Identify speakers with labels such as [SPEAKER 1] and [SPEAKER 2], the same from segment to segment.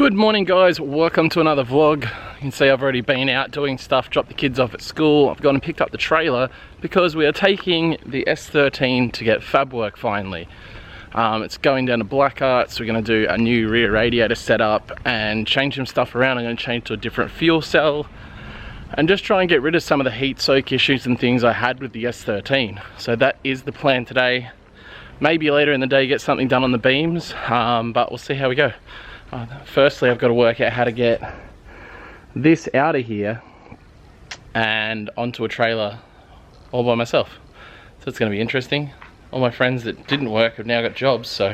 [SPEAKER 1] Good morning guys, welcome to another vlog. You can see I've already been out doing stuff, dropped the kids off at school. I've gone and picked up the trailer because we are taking the S13 to get fab work finally. It's going down to Blackheart, so we're going to do a new rear radiator setup and change some stuff around. I'm going to change to a different fuel cell and just try and get rid of some of the heat soak issues and things I had with the S13. So that is the plan today. Maybe later in the day get something done on the beams, but we'll see how we go. Firstly, I've got to work out how to get this out of here and onto a trailer all by myself. So it's going to be interesting. All my friends that didn't work have now got jobs, so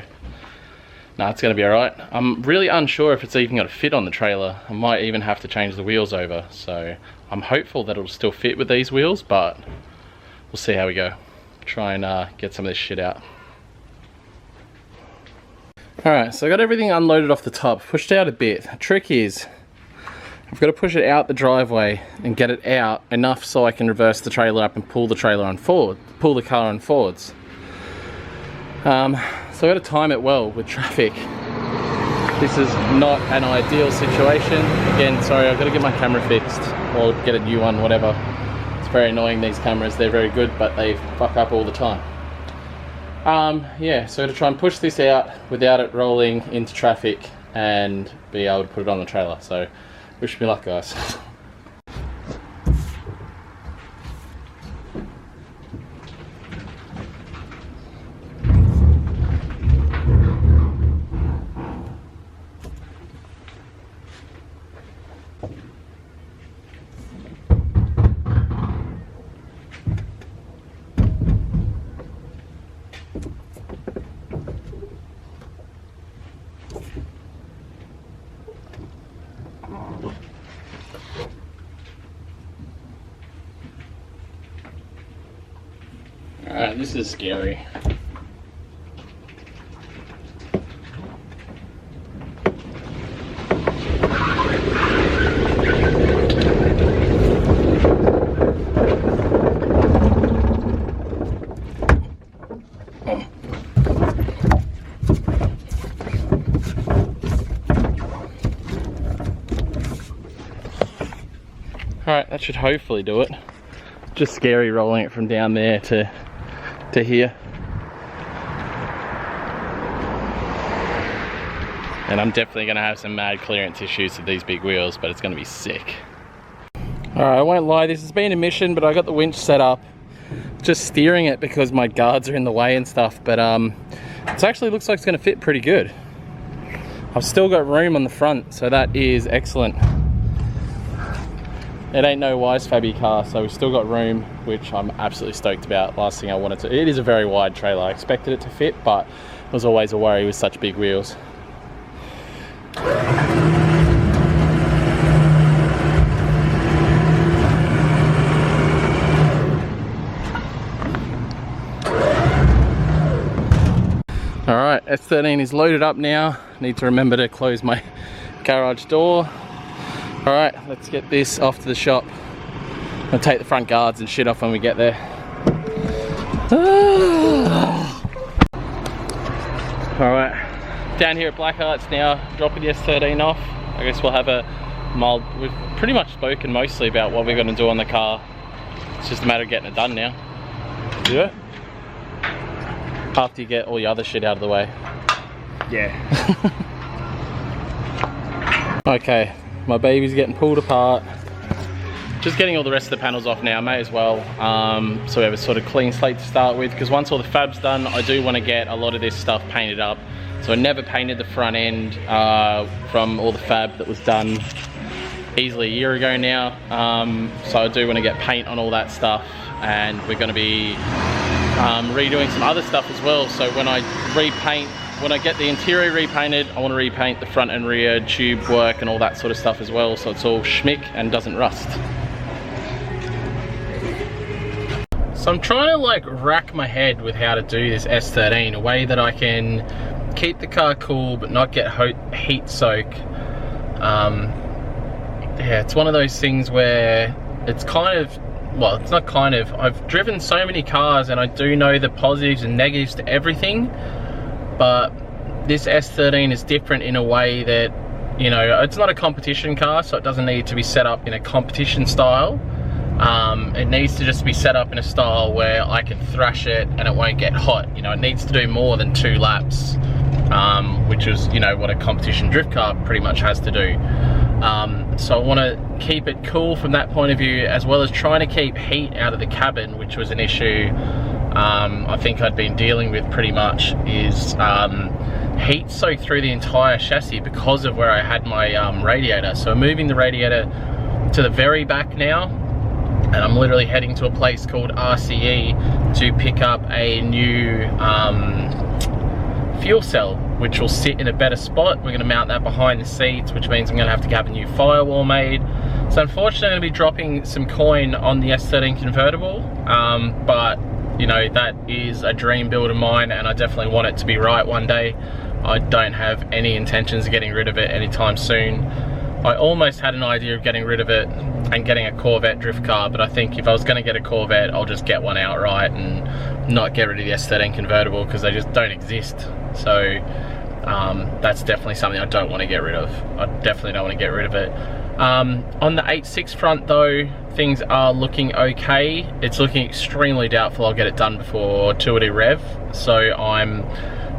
[SPEAKER 1] no, it's going to be alright. I'm really unsure if it's even going to fit on the trailer. I might even have to change the wheels over, so I'm hopeful that it'll still fit with these wheels, but we'll see how we go. Try and get some of this shit out. Alright, so I got everything unloaded off the top, pushed out a bit. The trick is, I've got to push it out the driveway and get it out enough so I can reverse the trailer up and pull the trailer on forward, pull the car on forwards. So I've got to time it well with traffic. This is not an ideal situation. Again, sorry, I've got to get my camera fixed or get a new one, whatever. It's very annoying, these cameras. They're very good, but they fuck up all the time. Yeah, so to try and push this out without it rolling into traffic and be able to put it on the trailer. So wish me luck, guys. Alright, this is scary. Alright, that should hopefully do it. Just scary rolling it from down there to here. And I'm definitely going to have some mad clearance issues with these big wheels, but it's going to be sick. Alright, I won't lie, this has been a mission, but I got the winch set up. Just steering it because my guards are in the way and stuff, but it actually looks like it's going to fit pretty good. I've still got room on the front, so that is excellent. It ain't no wise fabby car, so we've still got room, which I'm absolutely stoked about. Last thing I wanted to, it is a very wide trailer. I expected it to fit, but it was always a worry with such big wheels. Alright, S13 is loaded up now. Need to remember to close my garage door. Alright, let's get this off to the shop. I'll take the front guards and shit off when we get there. Alright, down here at Blackheart's now, dropping the S13 off. I guess we'll have a mild, we've pretty much spoken mostly about what we're going to do on the car. It's just a matter of getting it done now. Yeah. After you get all the other shit out of the way. Yeah. Okay. My baby's getting pulled apart. Just getting all the rest of the panels off now, may as well. So we have a sort of clean slate to start with, because once all the fab's done, I do want to get a lot of this stuff painted up. So I never painted the front end from all the fab that was done easily a year ago now. So I do want to get paint on all that stuff, and we're going to be redoing some other stuff as well. So when I repaint, when I get the interior repainted, I want to repaint the front and rear tube work and all that sort of stuff as well, so it's all schmick and doesn't rust. So I'm trying to like rack my head with how to do this S13, a way that I can keep the car cool but not get heat soak. Yeah, it's one of those things where it's kind of, well, it's not kind of, I've driven so many cars and I do know the positives and negatives to everything, but this S13 is different in a way that you know, it's not a competition car, so it doesn't need to be set up in a competition style. It needs to just be set up in a style where I can thrash it and it won't get hot. You know, it needs to do more than 2 laps, which is, you know, what a competition drift car pretty much has to do. So I want to keep it cool from that point of view, as well as trying to keep heat out of the cabin, which was an issue I think I'd been dealing with pretty much, is heat soaked through the entire chassis because of where I had my radiator. So I'm moving the radiator to the very back now, and I'm literally heading to a place called RCE to pick up a new fuel cell, which will sit in a better spot. We're going to mount that behind the seats, which means I'm going to have a new firewall made. So unfortunately I'm going to be dropping some coin on the S13 convertible, but you know, that is a dream build of mine, and I definitely want it to be right one day. I don't have any intentions of getting rid of it anytime soon. I almost had an idea of getting rid of it and getting a Corvette drift car, but I think if I was going to get a Corvette, I'll just get one outright and not get rid of the S13 convertible, because they just don't exist. So that's definitely something I don't want to get rid of. I definitely don't want to get rid of it. On the 8.6 front though, things are looking okay. It's looking extremely doubtful I'll get it done before 2D Rev. So I'm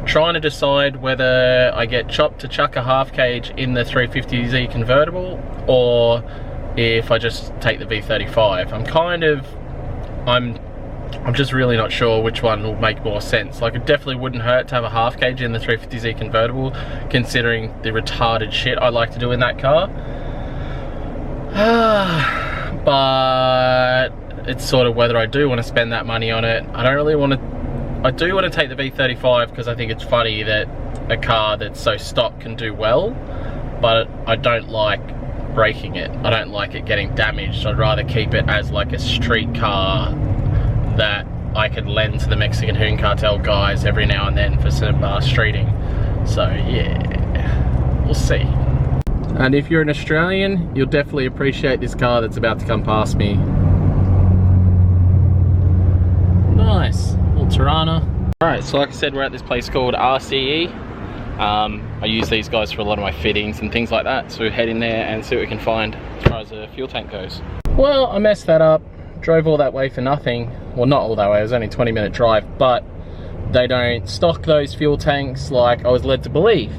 [SPEAKER 1] trying to decide whether I get chopped to chuck a half cage in the 350Z convertible, or if I just take the V35. I'm just really not sure which one will make more sense. Like, it definitely wouldn't hurt to have a half cage in the 350Z convertible, considering the retarded shit I like to do in that car. But it's sort of whether I do want to spend that money on it. I don't really want to. I do want to take the V35 because I think it's funny that a car that's so stock can do well, but I don't like breaking it. I don't like it getting damaged. I'd rather keep it as like a street car that I could lend to the Mexican Hoon Cartel guys every now and then for some streeting. So yeah, we'll see. And if you're an Australian, you'll definitely appreciate this car that's about to come past me. Nice, little Tirana. Alright, so like I said, we're at this place called RCE. I use these guys for a lot of my fittings and things like that, so we'll head in there and see what we can find as far as the fuel tank goes. Well, I messed that up. Drove all that way for nothing. Well, not all that way, it was only a 20-minute drive, but they don't stock those fuel tanks like I was led to believe.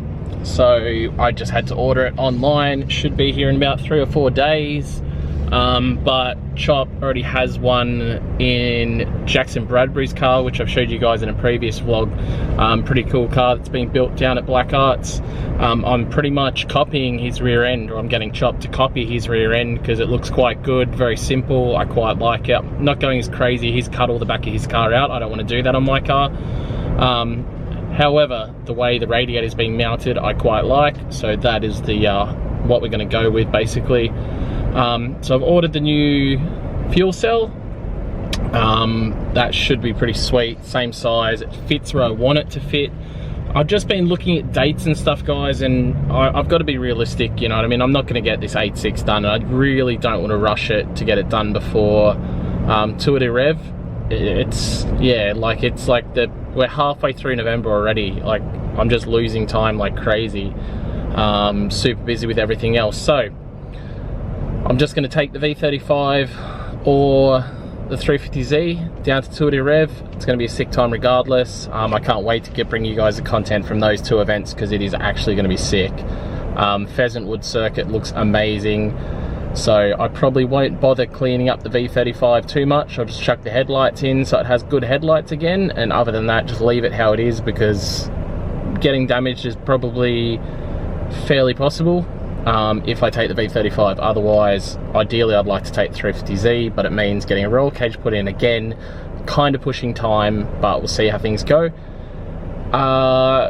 [SPEAKER 1] So I just had to order it online. It should be here in about 3 or 4 days. But Chop already has one in Jackson Bradbury's car, which I've showed you guys in a previous vlog. Pretty cool car that's being built down at Black Arts. I'm pretty much copying his rear end, or I'm getting Chop to copy his rear end because it looks quite good, very simple. I quite like it. I'm not going as crazy. He's cut all the back of his car out. I don't want to do that on my car. However, the way the radiator is being mounted, I quite like. So that is the what we're going to go with, basically. So I've ordered the new fuel cell. That should be pretty sweet. Same size. It fits where I want it to fit. I've just been looking at dates and stuff, guys, and I've got to be realistic, you know what I mean? I'm not going to get this 8.6 done. I really don't want to rush it to get it done before 2D Rev. It's, yeah, like, it's like we're halfway through November already. Like, I'm just losing time like crazy. Super busy with everything else. So I'm just going to take the V35 or the 350Z down to 2D Rev. It's going to be a sick time regardless. I can't wait to bring you guys the content from those 2 events, because it is actually going to be sick. Pheasant Wood Circuit looks amazing. So I probably won't bother cleaning up the V35 too much. I'll just chuck the headlights in so it has good headlights again, and other than that, just leave it how it is, because getting damaged is probably fairly possible if I take the V35. Otherwise, ideally I'd like to take the 350Z, but it means getting a roll cage put in again, kind of pushing time, but we'll see how things go.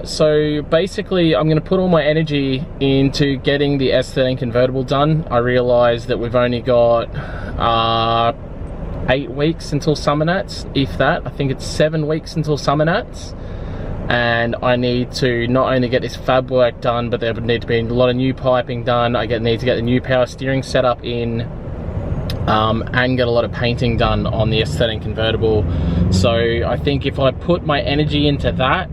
[SPEAKER 1] So basically I'm going to put all my energy into getting the S13 convertible done. I realise that we've only got 8 weeks until Summer Nats, if that. I think it's 7 weeks until Summer Nats, and I need to not only get this fab work done, but there would need to be a lot of new piping done. I need to get the new power steering setup in, and get a lot of painting done on the S13 convertible. So I think if I put my energy into that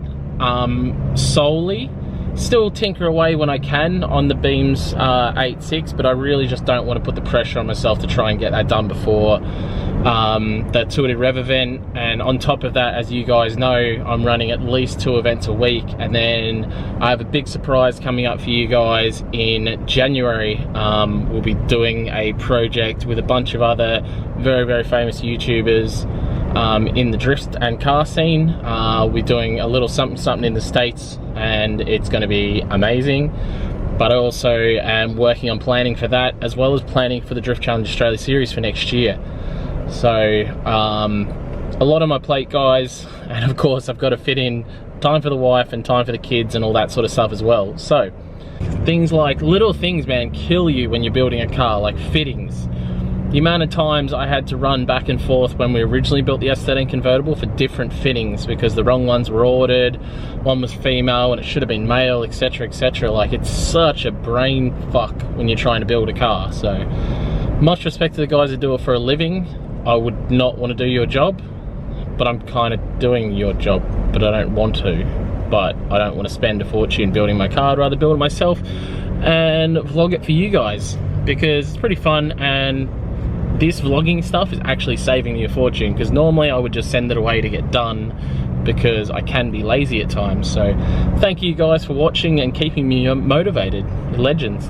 [SPEAKER 1] solely, still tinker away when I can on the beams 8.6, but I really just don't want to put the pressure on myself to try and get that done before that 2 rev event. And on top of that, as you guys know, I'm running at least 2 events a week, and then I have a big surprise coming up for you guys in January. We'll be doing a project with a bunch of other very, very famous YouTubers in the drift and car scene. We're doing a little something in the States, and it's going to be amazing. But I also am working on planning for that, as well as planning for the Drift Challenge Australia Series for next year. So a lot on my plate, guys, and of course I've got to fit in time for the wife and time for the kids and all that sort of stuff as well. So things like little things, man, kill you when you're building a car, like fittings. The amount of times I had to run back and forth when we originally built the S13 convertible for different fittings because the wrong ones were ordered, one was female and it should have been male, etc, etc. Like, it's such a brain fuck when you're trying to build a car. So much respect to the guys that do it for a living. I would not want to do your job, but I'm kind of doing your job, but I don't want to. But I don't want to spend a fortune building my car. I'd rather build it myself and vlog it for you guys because it's pretty fun. And this vlogging stuff is actually saving me a fortune, because normally I would just send it away to get done because I can be lazy at times. So thank you guys for watching and keeping me motivated. You're legends.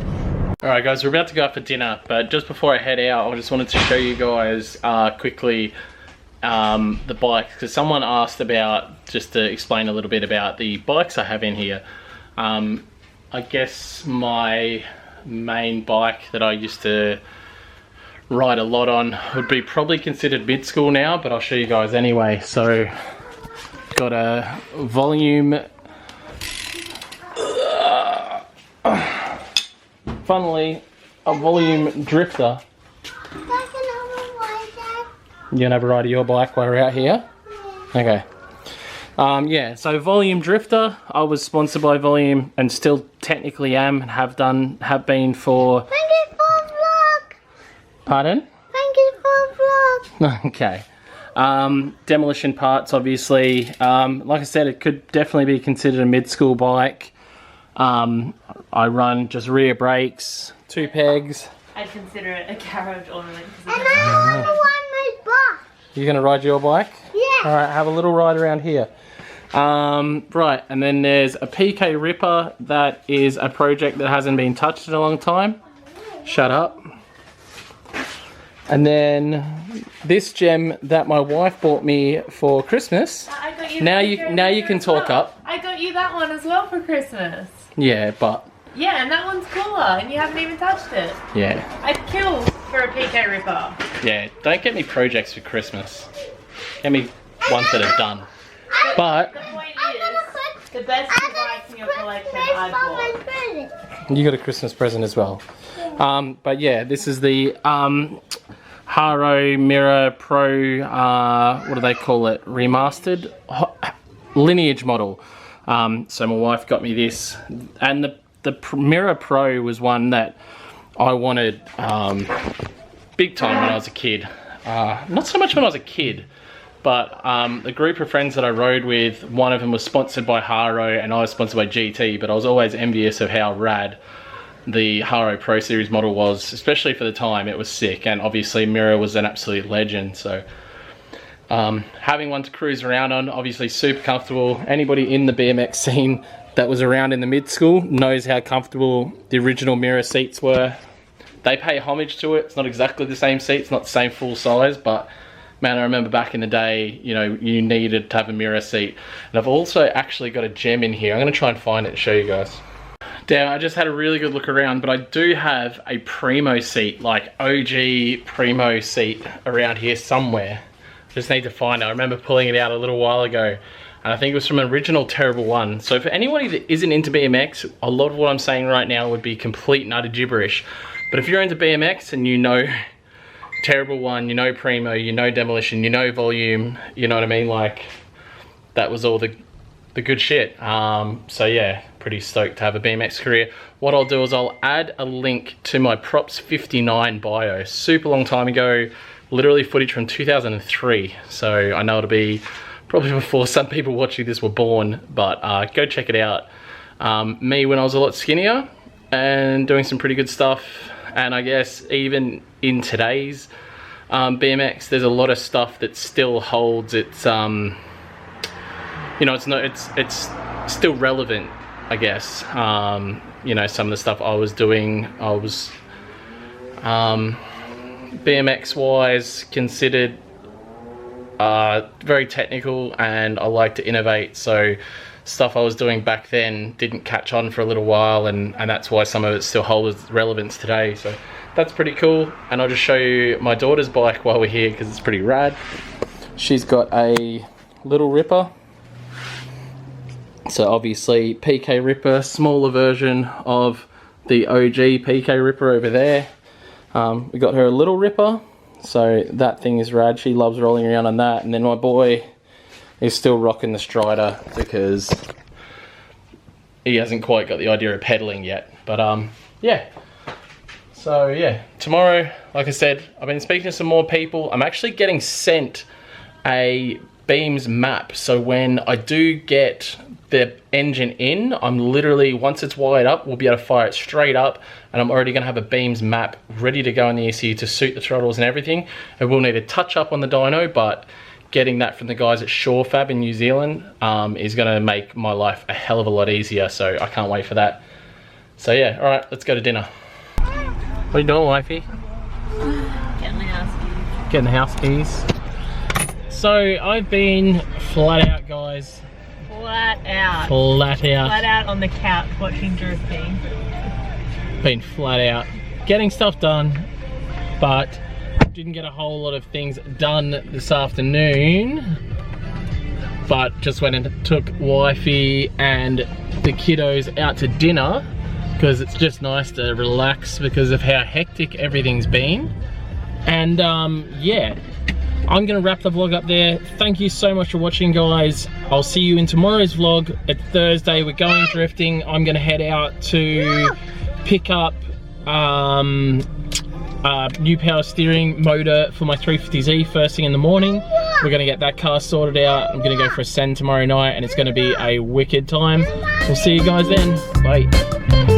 [SPEAKER 1] Alright guys, we're about to go out for dinner, but just before I head out, I just wanted to show you guys quickly the bikes, because someone asked about, just to explain a little bit about the bikes I have in here. I guess my main bike that I used to ride a lot on would be probably considered mid-school now, but I'll show you guys anyway. So got a volume, funnily a volume drifter. You gonna have a ride of your bike while we're out here? Okay. Yeah, so volume drifter. I was sponsored by Volume and still technically am, and have been for. Pardon?
[SPEAKER 2] Thank you for the vlog.
[SPEAKER 1] Okay. Demolition parts, obviously. Like I said, it could definitely be considered a mid-school bike. I run just rear brakes, 2 pegs.
[SPEAKER 3] I'd consider it a garage ornament.
[SPEAKER 2] And I want to ride my bike.
[SPEAKER 1] You're going to ride your bike?
[SPEAKER 2] Yeah.
[SPEAKER 1] Alright, have a little ride around here. Right, and then there's a PK Ripper. That is a project that hasn't been touched in a long time. Shut up. And then this gem that my wife bought me for Christmas.
[SPEAKER 3] I got you
[SPEAKER 1] Now you can talk up.
[SPEAKER 3] I got you that one as well for Christmas.
[SPEAKER 1] Yeah, but
[SPEAKER 3] Yeah, and that one's cooler, and you haven't even touched it.
[SPEAKER 1] yeah.
[SPEAKER 3] I'd kill for a PK Ripper.
[SPEAKER 1] Yeah, don't get me projects for Christmas. Get me ones that are done. But
[SPEAKER 3] The point is, the best two bikes in your collection I bought.
[SPEAKER 1] you got a Christmas present as well. But yeah, this is the Haro Mirror Pro, what do they call it? Remastered lineage model. So my wife got me this, and the Mirror Pro was one that I wanted big time when I was a kid. Not so much when I was a kid, but the group of friends that I rode with, one of them was sponsored by Haro and I was sponsored by GT, but I was always envious of how rad the Haro Pro Series model was, especially for the time. It was sick, and obviously Mirror was an absolute legend. So having one to cruise around on, obviously super comfortable. Anybody in the BMX scene that was around in the mid-school knows how comfortable the original Mirror seats were. They pay homage to it. It's not exactly the same seat, it's not the same full size, but man, I remember back in the day, you know, you needed to have a Mirror seat. And I've also actually got a gem in here. I'm gonna try and find it and show you guys. Damn, I just had a really good look around, but I do have a Primo seat, like OG Primo seat around here somewhere. Just need to find it. I remember pulling it out a little while ago, and I think it was from an original Terrible One. So for anybody that isn't into BMX, a lot of what I'm saying right now would be complete and utter gibberish. But if you're into BMX and you know Terrible One, you know Primo, you know Demolition, you know Volume, you know what I mean? Like, that was all the good shit. So yeah, pretty stoked to have a BMX career. What I'll do is I'll add a link to my Props 59 bio. Super long time ago, literally footage from 2003. So I know it'll be probably before some people watching this were born, but go check it out. me when I was a lot skinnier and doing some pretty good stuff. And I guess even in today's BMX, there's a lot of stuff that still holds its, you know, it's still relevant, I guess. You know, some of the stuff I was doing, I was BMX wise considered very technical, and I like to innovate, so stuff I was doing back then didn't catch on for a little while, and that's why some of it still holds relevance today. So that's pretty cool. And I'll just show you my daughter's bike while we're here because it's pretty rad. She's got a Little Ripper, so obviously PK Ripper, smaller version of the OG PK Ripper over there. We got her a Little Ripper, so that thing is rad. She loves rolling around on that. And then my boy is still rocking the Strider because he hasn't quite got the idea of pedaling yet. But yeah. So yeah, tomorrow, like I said, I've been speaking to some more people. I'm actually getting sent a beams map, so when I do get the engine in, I'm literally, once it's wired up, we'll be able to fire it straight up, and I'm already gonna have a beams map ready to go in the ECU to suit the throttles and everything. And we'll need a touch up on the dyno, but getting that from the guys at Shore Fab in New Zealand is gonna make my life a hell of a lot easier, so I can't wait for that. So yeah, all right, let's go to dinner. What are you doing, wifey?
[SPEAKER 3] Getting the house keys.
[SPEAKER 1] Getting the house keys. So I've been flat out, guys.
[SPEAKER 3] Flat out.
[SPEAKER 1] Flat out.
[SPEAKER 3] Flat out on the couch watching drifting.
[SPEAKER 1] Been flat out. Getting stuff done, but didn't get a whole lot of things done this afternoon. But just went and took wifey and the kiddos out to dinner because it's just nice to relax because of how hectic everything's been. And yeah. I'm gonna wrap the vlog up there. Thank you so much for watching, guys. I'll see you in tomorrow's vlog. It's Thursday, we're going drifting. I'm gonna head out to pick up new power steering motor for my 350Z first thing in the morning. We're gonna get that car sorted out. I'm gonna go for a send tomorrow night, and it's gonna be a wicked time. We'll see you guys then. Bye.